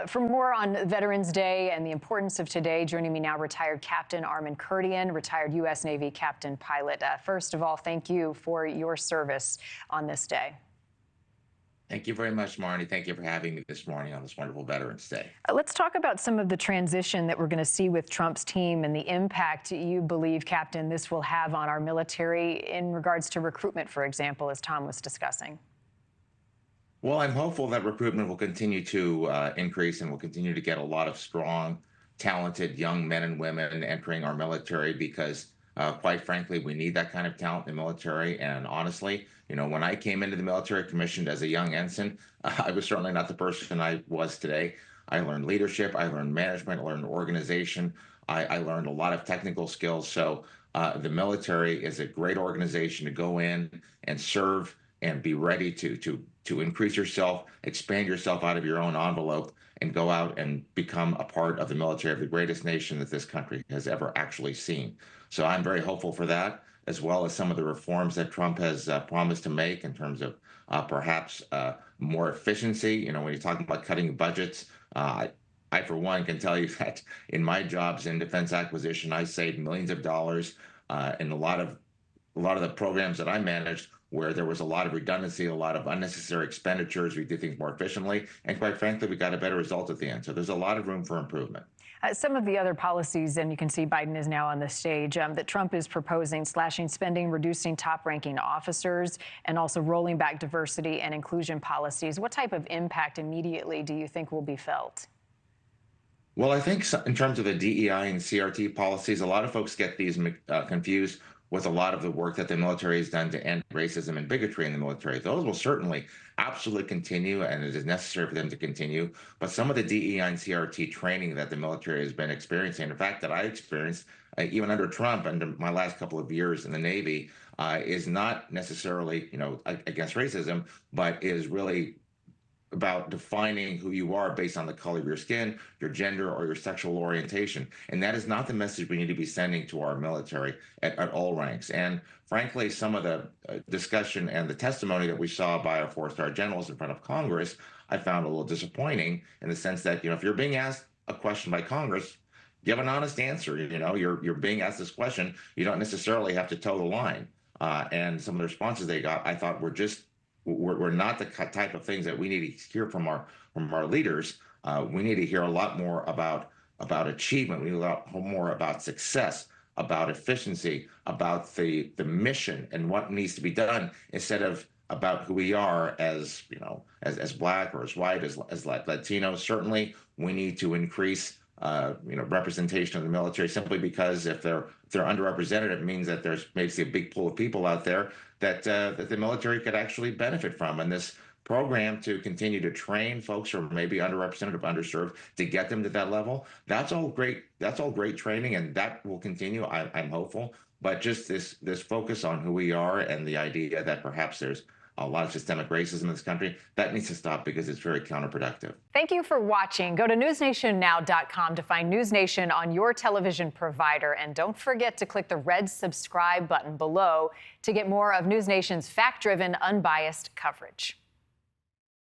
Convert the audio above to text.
For more on Veterans Day and the importance of today, joining me now, retired Captain Armen Kurdian, retired U.S. Navy captain pilot. First of all, thank you for your service on this day. Thank you very much, Marni. Thank you for having me this morning on this wonderful Veterans Day. Let's talk about some of the transition that we're going to see with Trump's team and the impact you believe, Captain, this will have on our military in regards to recruitment, for example, as Tom was discussing. Well, I'm hopeful that recruitment will continue to increase and we'll continue to get a lot of strong, talented young men and women entering our military because, quite frankly, we need that kind of talent in the military. And honestly, when I came into the military commissioned as a young ensign, I was certainly not the person I was today. I learned leadership, I learned management, I learned organization, I learned a lot of technical skills. So the military is a great organization to go in and serve and be ready to increase yourself, expand yourself out of your own envelope, and go out and become a part of the military of the greatest nation that this country has ever actually seen. So I'm very hopeful for that, as well as some of the reforms that Trump has promised to make in terms of perhaps more efficiency. When you're talking about cutting budgets, I, for one, can tell you that in my jobs in defense acquisition, I saved millions of dollars in a lot of the programs that I managed, where there was a lot of redundancy, a lot of unnecessary expenditures. We did things more efficiently, and quite frankly, we got a better result at the end. So there's a lot of room for improvement. Some of the other policies, and you can see Biden is now on the stage, that Trump is proposing: slashing spending, reducing top-ranking officers, and also rolling back diversity and inclusion policies. What type of impact immediately do you think will be felt? Well, I think in terms of the DEI and CRT policies, a lot of folks get these confused with a lot of the work that the military has done to end racism and bigotry in the military. Those will certainly absolutely continue, and it is necessary for them to continue. But some of the DEI and CRT training that the military has been experiencing, in fact, that I experienced even under Trump and my last couple of years in the Navy, is not necessarily, against racism, but is really about defining who you are based on the color of your skin, your gender, or your sexual orientation. And that is not the message we need to be sending to our military at all ranks. And frankly, some of the discussion and the testimony that we saw by our four-star generals in front of Congress, I found a little disappointing in the sense that, if you're being asked a question by Congress, give an honest answer. You're being asked this question. You don't necessarily have to toe the line. And some of the responses they got, I thought we're not the type of things that we need to hear from our leaders. We need to hear a lot more about achievement. We need a lot more about success, about efficiency, about the mission and what needs to be done, instead of about who we are as as Black or as white, as Latino. Certainly, we need to increase representation of the military, simply because if they're underrepresented, it means that there's maybe a big pool of people out there that the military could actually benefit from. And this program to continue to train folks who are maybe underrepresented or underserved to get them to that level, that's all great. That's all great training, and that will continue. I'm hopeful. But just this focus on who we are and the idea that perhaps there's a lot of systemic racism in this country, that needs to stop because it's very counterproductive. Thank you for watching. Go to newsnationnow.com to find NewsNation on your television provider. And don't forget to click the red subscribe button below to get more of NewsNation's fact-driven, unbiased coverage.